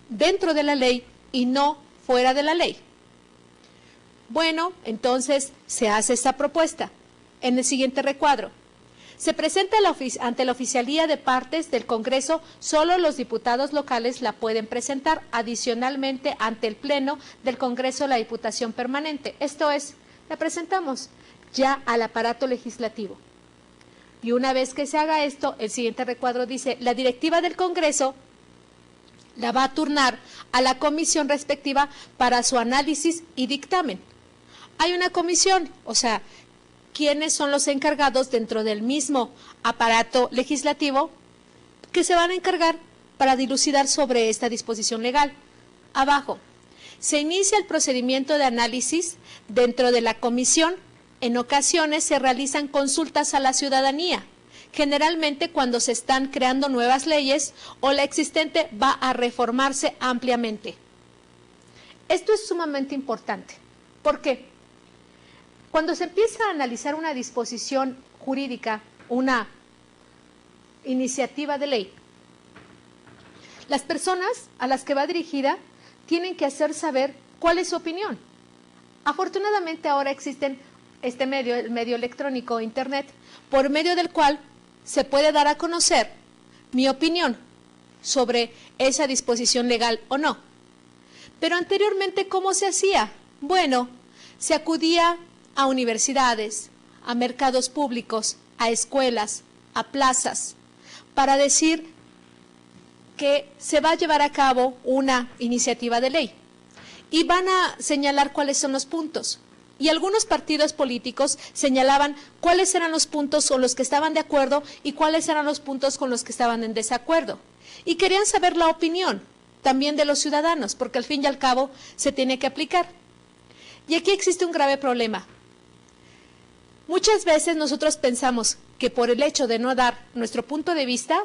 dentro de la ley y no fuera de la ley. Bueno, entonces se hace esta propuesta. En el siguiente recuadro. Se presenta ante la oficialía de partes del Congreso, solo los diputados locales la pueden presentar, adicionalmente ante el Pleno del Congreso la Diputación Permanente. Esto es, la presentamos ya al aparato legislativo. Y una vez que se haga esto, el siguiente recuadro dice, la directiva del Congreso la va a turnar a la comisión respectiva para su análisis y dictamen. Hay una comisión, o sea, quiénes son los encargados dentro del mismo aparato legislativo que se van a encargar para dilucidar sobre esta disposición legal. Abajo, se inicia el procedimiento de análisis dentro de la comisión. En ocasiones se realizan consultas a la ciudadanía, generalmente cuando se están creando nuevas leyes o la existente va a reformarse ampliamente. Esto es sumamente importante. ¿Por qué? Cuando se empieza a analizar una disposición jurídica, una iniciativa de ley, las personas a las que va dirigida tienen que hacer saber cuál es su opinión. Afortunadamente ahora existen este medio, el medio electrónico, internet, por medio del cual se puede dar a conocer mi opinión sobre esa disposición legal o no. Pero anteriormente, ¿cómo se hacía? Bueno, se acudía a universidades, a mercados públicos, a escuelas, a plazas, para decir que se va a llevar a cabo una iniciativa de ley y van a señalar cuáles son los puntos. Y algunos partidos políticos señalaban cuáles eran los puntos con los que estaban de acuerdo y cuáles eran los puntos con los que estaban en desacuerdo. Y querían saber la opinión también de los ciudadanos, porque al fin y al cabo se tiene que aplicar. Y aquí existe un grave problema. Muchas veces nosotros pensamos que por el hecho de no dar nuestro punto de vista,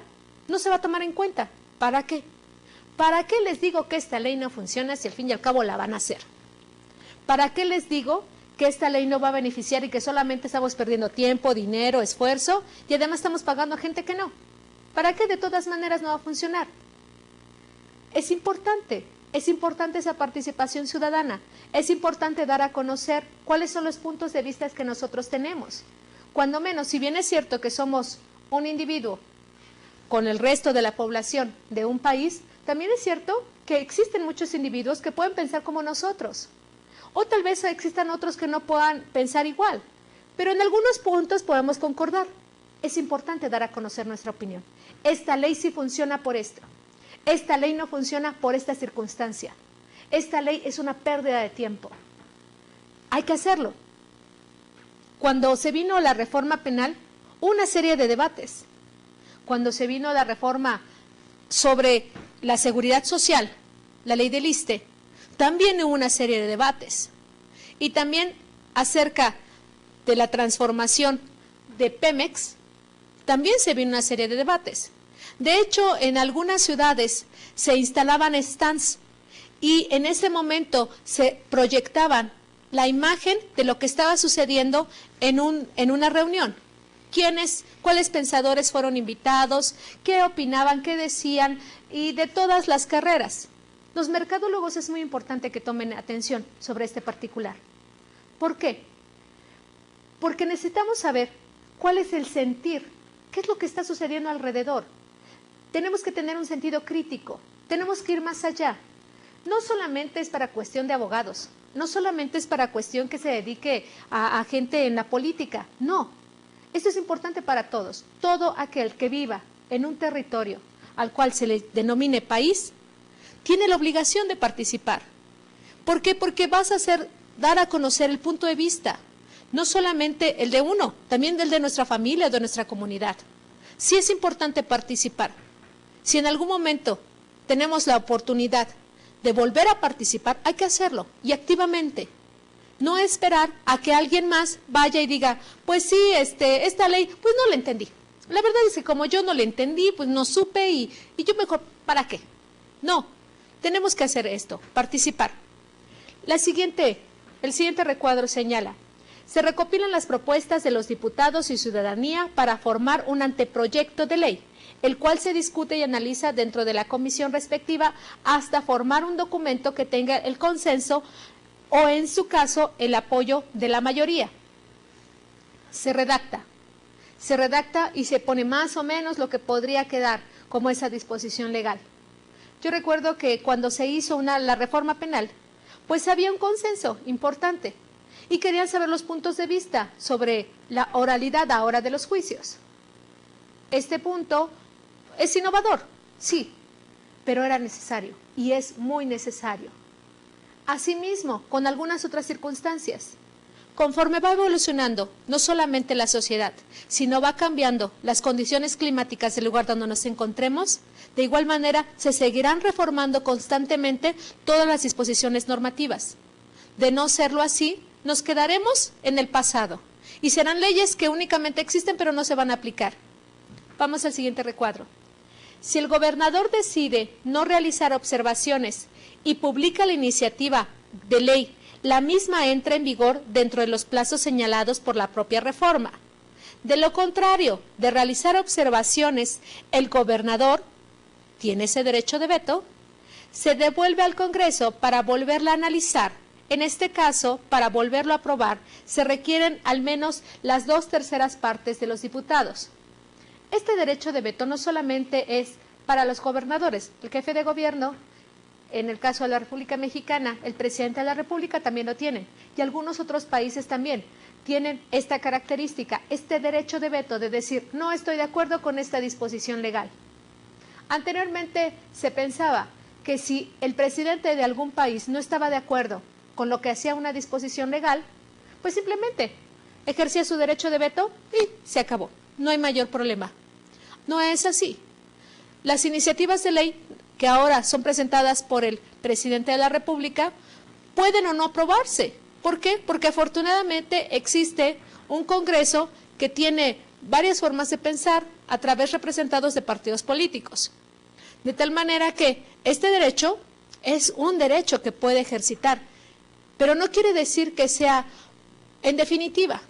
no se va a tomar en cuenta. ¿Para qué? ¿Para qué les digo que esta ley no funciona si al fin y al cabo la van a hacer? ¿Para qué les digo que esta ley no va a beneficiar y que solamente estamos perdiendo tiempo, dinero, esfuerzo y además estamos pagando a gente que no? ¿Para qué de todas maneras no va a funcionar? Es importante esa participación ciudadana, es importante dar a conocer cuáles son los puntos de vista que nosotros tenemos. Cuando menos, si bien es cierto que somos un individuo con el resto de la población de un país, también es cierto que existen muchos individuos que pueden pensar como nosotros. O tal vez existan otros que no puedan pensar igual, pero en algunos puntos podemos concordar. Es importante dar a conocer nuestra opinión. Esta ley sí funciona por esto. Esta ley no funciona por esta circunstancia. Esta ley es una pérdida de tiempo. Hay que hacerlo. Cuando se vino la reforma penal, hubo una serie de debates. Cuando se vino la reforma sobre la seguridad social, la ley del ISSSTE, también hubo una serie de debates. Y también acerca de la transformación de Pemex, también se vino una serie de debates. De hecho, en algunas ciudades se instalaban stands y en ese momento se proyectaban la imagen de lo que estaba sucediendo en una reunión. ¿Cuáles pensadores fueron invitados? ¿Qué opinaban? ¿Qué decían? Y de todas las carreras. Los mercadólogos es muy importante que tomen atención sobre este particular. ¿Por qué? Porque necesitamos saber cuál es el sentir, qué es lo que está sucediendo alrededor. Tenemos que tener un sentido crítico, tenemos que ir más allá. No solamente es para cuestión de abogados, no solamente es para cuestión que se dedique a gente en la política, no. Esto es importante para todos. Todo aquel que viva en un territorio al cual se le denomine país, tiene la obligación de participar. ¿Por qué? Porque vas a dar a conocer el punto de vista, no solamente el de uno, también el de nuestra familia o de nuestra comunidad. Sí es importante participar. Si en algún momento tenemos la oportunidad de volver a participar, hay que hacerlo y activamente. No esperar a que alguien más vaya y diga, pues sí, esta ley, pues no la entendí. La verdad es que como yo no la entendí, pues no supe y yo mejor, ¿para qué? No, tenemos que hacer esto, participar. El siguiente recuadro señala, se recopilan las propuestas de los diputados y ciudadanía para formar un anteproyecto de ley, el cual se discute y analiza dentro de la comisión respectiva hasta formar un documento que tenga el consenso o, en su caso, el apoyo de la mayoría. Se redacta y se pone más o menos lo que podría quedar como esa disposición legal. Yo recuerdo que cuando se hizo la reforma penal, pues había un consenso importante y querían saber los puntos de vista sobre la oralidad ahora de los juicios. Este punto es innovador, sí, pero era necesario y es muy necesario. Asimismo, con algunas otras circunstancias, Conforme va evolucionando, no solamente la sociedad, sino va cambiando las condiciones climáticas del lugar donde nos encontremos, de igual manera se seguirán reformando constantemente todas las disposiciones normativas. De no serlo así, nos quedaremos en el pasado y serán leyes que únicamente existen pero no se van a aplicar. Vamos al siguiente recuadro. Si el gobernador decide no realizar observaciones y publica la iniciativa de ley, la misma entra en vigor dentro de los plazos señalados por la propia reforma. De lo contrario, de realizar observaciones, el gobernador tiene ese derecho de veto, se devuelve al Congreso para volverla a analizar. En este caso, para volverlo a aprobar, se requieren al menos las 2/3 partes de los diputados. Este derecho de veto no solamente es para los gobernadores, el jefe de gobierno, en el caso de la República Mexicana, el presidente de la República también lo tiene, y algunos otros países también tienen esta característica, este derecho de veto de decir, no estoy de acuerdo con esta disposición legal. Anteriormente se pensaba que si el presidente de algún país no estaba de acuerdo con lo que hacía una disposición legal, pues simplemente ejercía su derecho de veto y se acabó. No hay mayor problema. No es así. Las iniciativas de ley que ahora son presentadas por el presidente de la República pueden o no aprobarse. ¿Por qué? Porque afortunadamente existe un Congreso que tiene varias formas de pensar a través representados de partidos políticos. De tal manera que este derecho es un derecho que puede ejercitar, pero no quiere decir que sea en definitiva.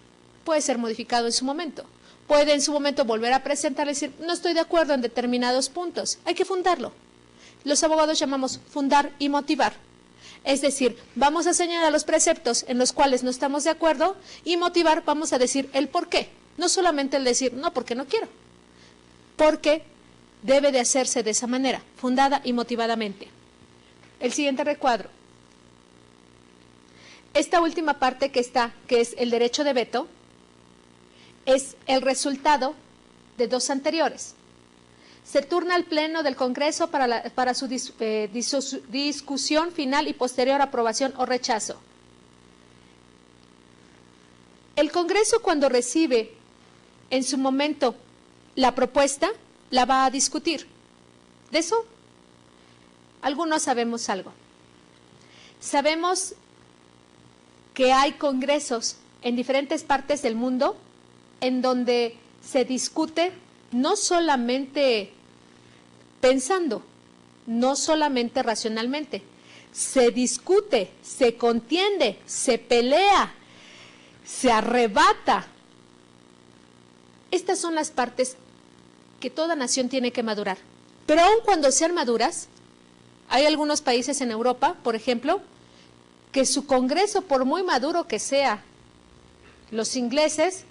Puede ser modificado en su momento. Puede en su momento volver a presentar y decir, no estoy de acuerdo en determinados puntos. Hay que fundarlo. Los abogados llamamos fundar y motivar. Es decir, vamos a señalar los preceptos en los cuales no estamos de acuerdo y motivar, vamos a decir el por qué. No solamente el decir, no, porque no quiero. Porque debe de hacerse de esa manera, fundada y motivadamente. El siguiente recuadro. Esta última parte que está, que es el derecho de veto, es el resultado de dos anteriores. Se turna al Pleno del Congreso para su discusión final y posterior aprobación o rechazo. El Congreso, cuando recibe en su momento la propuesta, la va a discutir. De eso, algunos sabemos algo. Sabemos que hay congresos en diferentes partes del mundo en donde se discute no solamente pensando, no solamente racionalmente, se discute, se contiende, se pelea, se arrebata. Estas son las partes que toda nación tiene que madurar. Pero aun cuando sean maduras, hay algunos países en Europa, por ejemplo, que su Congreso, por muy maduro que sea, los ingleses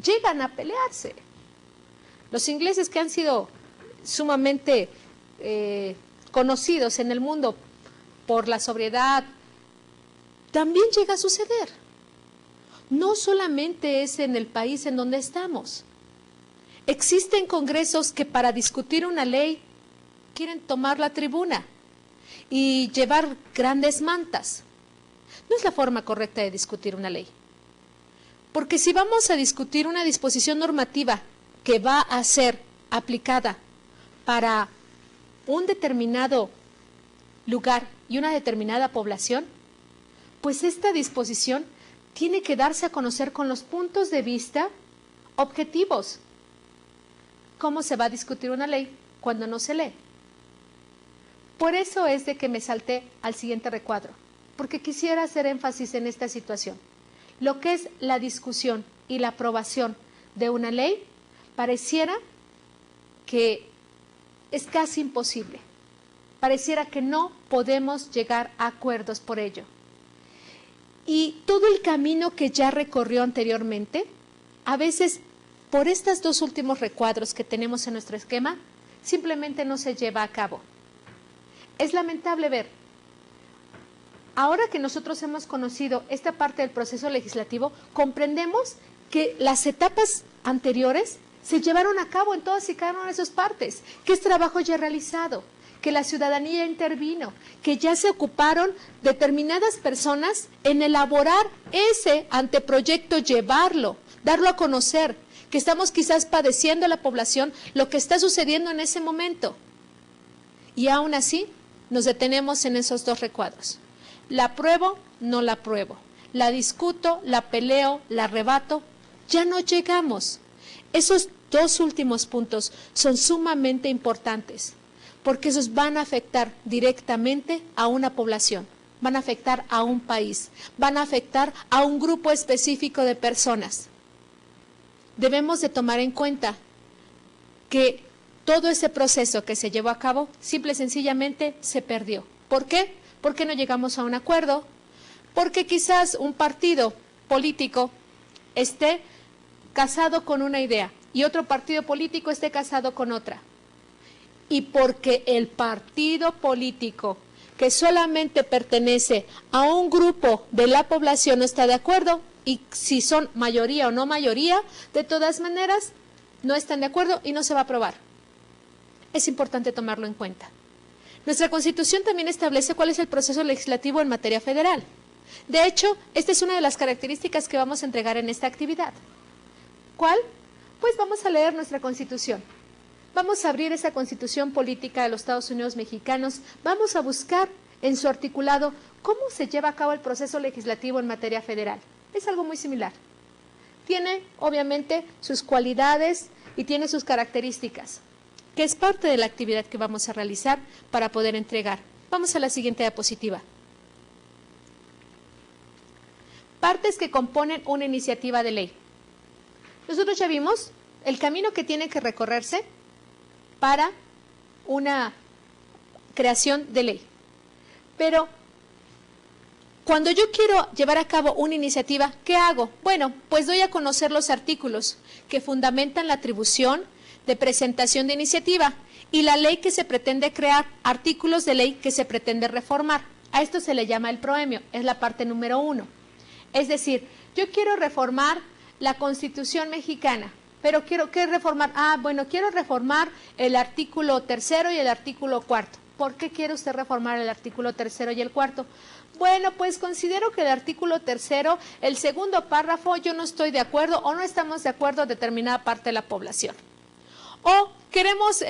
llegan a pelearse. Los ingleses, que han sido sumamente conocidos en el mundo por la sobriedad, también llega a suceder. No solamente es en el país en donde estamos. Existen congresos que para discutir una ley quieren tomar la tribuna y llevar grandes mantas. No es la forma correcta de discutir una ley. Porque si vamos a discutir una disposición normativa que va a ser aplicada para un determinado lugar y una determinada población, pues esta disposición tiene que darse a conocer con los puntos de vista objetivos. ¿Cómo se va a discutir una ley cuando no se lee? Por eso es de que me salté al siguiente recuadro, porque quisiera hacer énfasis en esta situación. Lo que es la discusión y la aprobación de una ley pareciera que es casi imposible. Pareciera que no podemos llegar a acuerdos por ello. Y todo el camino que ya recorrió anteriormente, a veces por estos dos últimos recuadros que tenemos en nuestro esquema, simplemente no se lleva a cabo. Es lamentable ver. Ahora que nosotros hemos conocido esta parte del proceso legislativo, comprendemos que las etapas anteriores se llevaron a cabo en todas y cada una de esas partes, que es trabajo ya realizado, que la ciudadanía intervino, que ya se ocuparon determinadas personas en elaborar ese anteproyecto, llevarlo, darlo a conocer, que estamos quizás padeciendo la población lo que está sucediendo en ese momento. Y aún así nos detenemos en esos dos recuadros. ¿La apruebo? No la apruebo. ¿La discuto? ¿La peleo? ¿La rebato? Ya no llegamos. Esos dos últimos puntos son sumamente importantes, porque esos van a afectar directamente a una población, van a afectar a un país, van a afectar a un grupo específico de personas. Debemos de tomar en cuenta que todo ese proceso que se llevó a cabo, simple y sencillamente se perdió. ¿Por qué? Porque no llegamos a un acuerdo, porque quizás un partido político esté casado con una idea y otro partido político esté casado con otra. Y porque el partido político que solamente pertenece a un grupo de la población no está de acuerdo, y si son mayoría o no mayoría, de todas maneras no están de acuerdo y no se va a aprobar. Es importante tomarlo en cuenta. Nuestra Constitución también establece cuál es el proceso legislativo en materia federal. De hecho, esta es una de las características que vamos a entregar en esta actividad. ¿Cuál? Pues vamos a leer nuestra Constitución. Vamos a abrir esa Constitución política de los Estados Unidos mexicanos. Vamos a buscar en su articulado cómo se lleva a cabo el proceso legislativo en materia federal. Es algo muy similar. Tiene, obviamente, sus cualidades y tiene sus características, que es parte de la actividad que vamos a realizar para poder entregar. Vamos a la siguiente diapositiva. Partes que componen una iniciativa de ley. Nosotros ya vimos el camino que tiene que recorrerse para una creación de ley. Pero cuando yo quiero llevar a cabo una iniciativa, ¿qué hago? Bueno, pues doy a conocer los artículos que fundamentan la atribución de presentación de iniciativa y la ley que se pretende crear, artículos de ley que se pretende reformar. A esto se le llama el proemio, es la parte número 1. Es decir, yo quiero reformar la Constitución mexicana, pero quiero reformar, quiero reformar el artículo 3º y el artículo 4º. ¿Por qué quiere usted reformar el artículo 3º y el 4º? Bueno, pues considero que el artículo 3º, el segundo párrafo, yo no estoy de acuerdo o no estamos de acuerdo determinada parte de la población. O queremos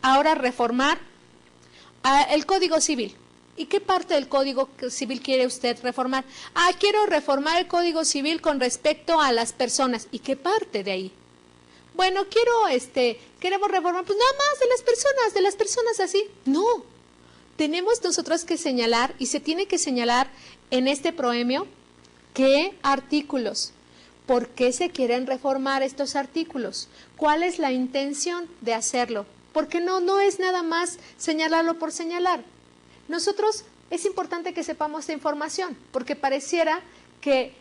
ahora reformar el Código Civil. ¿Y qué parte del Código Civil quiere usted reformar? Quiero reformar el Código Civil con respecto a las personas. ¿Y qué parte de ahí? Bueno, queremos reformar, pues nada más de las personas así. No, tenemos nosotros que señalar, y se tiene que señalar en este proemio, qué artículos, por qué se quieren reformar estos artículos, cuál es la intención de hacerlo, porque no es nada más señalarlo por señalar. Nosotros es importante que sepamos esta información, porque pareciera que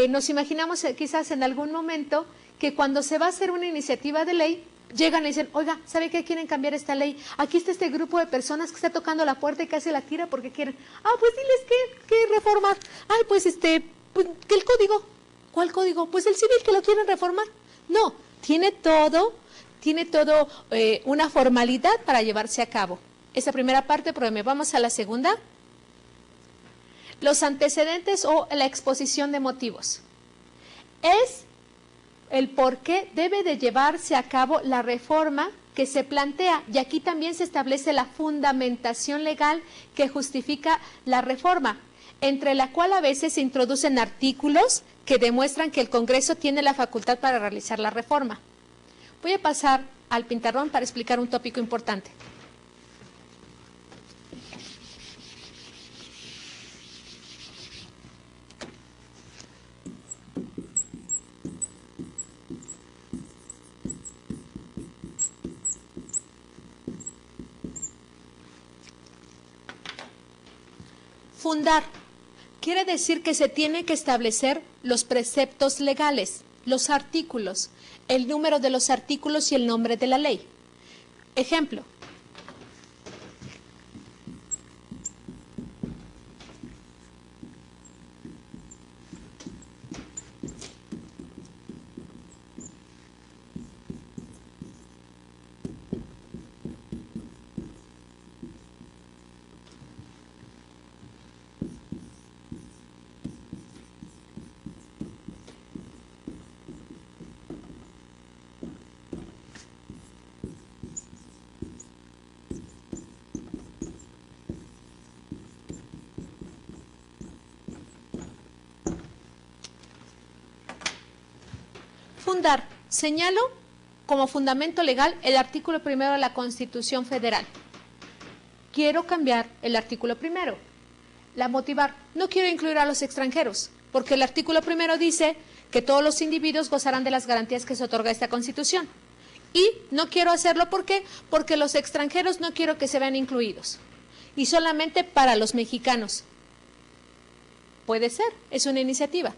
nos imaginamos quizás en algún momento que cuando se va a hacer una iniciativa de ley, llegan y dicen, oiga, ¿sabe qué? Quieren cambiar esta ley. Aquí está este grupo de personas que está tocando la puerta y casi la tira porque quieren. Pues diles qué reformar. Pues que el código. ¿Cuál código? Pues el civil, que lo quieren reformar. No, tiene todo una formalidad para llevarse a cabo. Esa primera parte, pero vamos a la segunda. Los antecedentes o la exposición de motivos. Es el por qué debe de llevarse a cabo la reforma que se plantea, y aquí también se establece la fundamentación legal que justifica la reforma, entre la cual a veces se introducen artículos que demuestran que el Congreso tiene la facultad para realizar la reforma. Voy a pasar al pizarrón para explicar un tópico importante. Fundar quiere decir que se tiene que establecer los preceptos legales, los artículos, el número de los artículos y el nombre de la ley. Ejemplo. Fundar. Señalo como fundamento legal el artículo 1 de la Constitución Federal. Quiero cambiar el artículo 1. La motivar. No quiero incluir a los extranjeros, porque el artículo 1 dice que todos los individuos gozarán de las garantías que se otorga esta Constitución. Y no quiero hacerlo, ¿por qué? Porque los extranjeros no quiero que se vean incluidos. Y solamente para los mexicanos. Puede ser, es una iniciativa.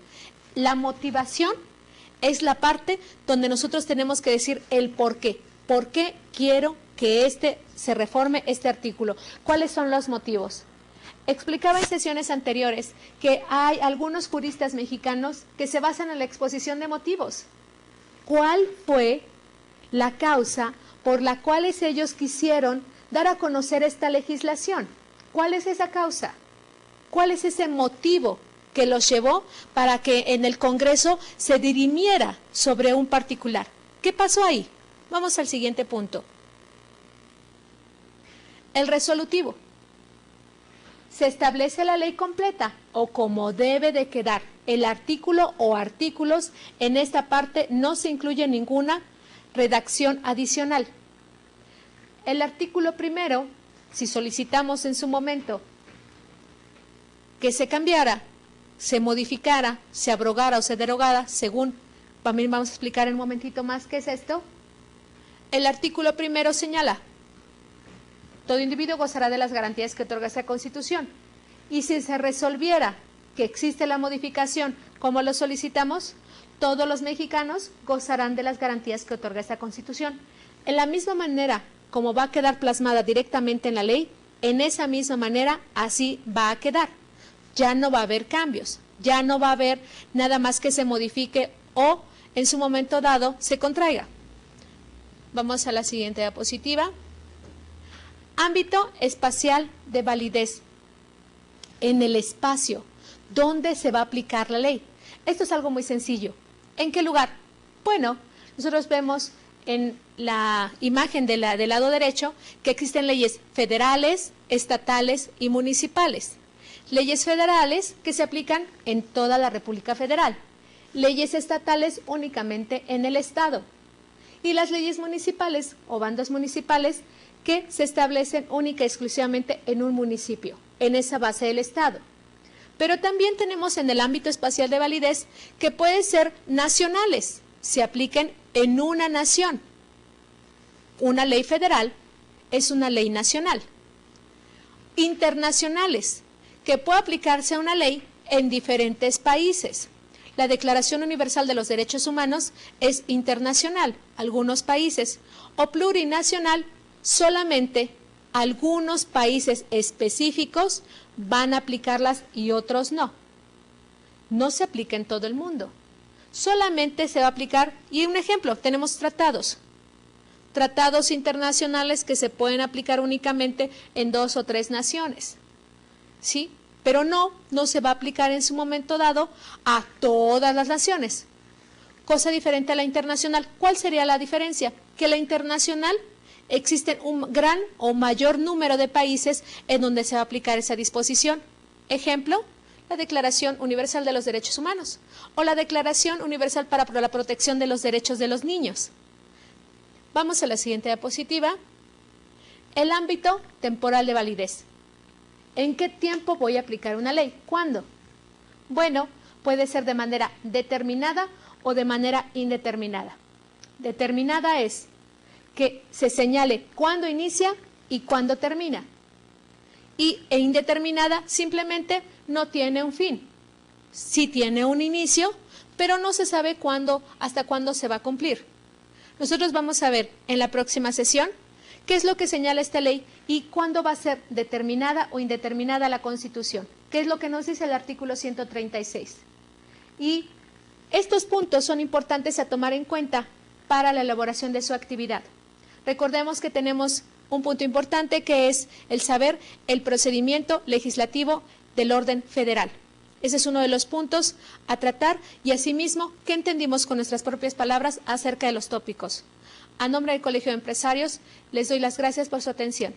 La motivación es la parte donde nosotros tenemos que decir el por qué. ¿Por qué quiero que se reforme este artículo? ¿Cuáles son los motivos? Explicaba en sesiones anteriores que hay algunos juristas mexicanos que se basan en la exposición de motivos. ¿Cuál fue la causa por la cual ellos quisieron dar a conocer esta legislación? ¿Cuál es esa causa? ¿Cuál es ese motivo que los llevó para que en el Congreso se dirimiera sobre un particular? ¿Qué pasó ahí? Vamos al siguiente punto. El resolutivo. Se establece la ley completa o como debe de quedar. El artículo o artículos, en esta parte no se incluye ninguna redacción adicional. El artículo 1, si solicitamos en su momento que se cambiara, se modificara, se abrogara o se derogara, según, también vamos a explicar en un momentito más qué es esto. El artículo 1 señala: todo individuo gozará de las garantías que otorga esta Constitución. Y si se resolviera que existe la modificación como lo solicitamos, todos los mexicanos gozarán de las garantías que otorga esta Constitución. En la misma manera como va a quedar plasmada directamente en la ley, en esa misma manera así va a quedar. Ya no va a haber cambios, ya no va a haber nada más que se modifique o en su momento dado se contraiga. Vamos a la siguiente diapositiva. Ámbito espacial de validez. En el espacio, ¿dónde se va a aplicar la ley? Esto es algo muy sencillo. ¿En qué lugar? Bueno, nosotros vemos en la imagen del lado derecho que existen leyes federales, estatales y municipales. Leyes federales que se aplican en toda la República Federal. Leyes estatales únicamente en el Estado. Y las leyes municipales o bandos municipales que se establecen única y exclusivamente en un municipio, en esa base del Estado. Pero también tenemos en el ámbito espacial de validez que pueden ser nacionales, se apliquen en una nación. Una ley federal es una ley nacional. Internacionales, que puede aplicarse a una ley en diferentes países. La Declaración Universal de los Derechos Humanos es internacional, algunos países, o plurinacional, solamente algunos países específicos van a aplicarlas y otros no. No se aplica en todo el mundo. Solamente se va a aplicar, y un ejemplo, tenemos tratados. Tratados internacionales que se pueden aplicar únicamente en 2 o 3 naciones. ¿Sí? Pero no se va a aplicar en su momento dado a todas las naciones. Cosa diferente a la internacional. ¿Cuál sería la diferencia? Que la internacional existen un gran o mayor número de países en donde se va a aplicar esa disposición. Ejemplo, la Declaración Universal de los Derechos Humanos o la Declaración Universal para la Protección de los Derechos de los Niños. Vamos a la siguiente diapositiva. El ámbito temporal de validez. ¿En qué tiempo voy a aplicar una ley? ¿Cuándo? Bueno, puede ser de manera determinada o de manera indeterminada. Determinada es que se señale cuándo inicia y cuándo termina. E indeterminada simplemente no tiene un fin. Sí tiene un inicio, pero no se sabe cuándo, hasta cuándo se va a cumplir. Nosotros vamos a ver en la próxima sesión qué es lo que señala esta ley y cuándo va a ser determinada o indeterminada la Constitución, qué es lo que nos dice el artículo 136. Y estos puntos son importantes a tomar en cuenta para la elaboración de su actividad. Recordemos que tenemos un punto importante que es el saber el procedimiento legislativo del orden federal. Ese es uno de los puntos a tratar y asimismo, ¿qué entendimos con nuestras propias palabras acerca de los tópicos? A nombre del Colegio de Empresarios, les doy las gracias por su atención.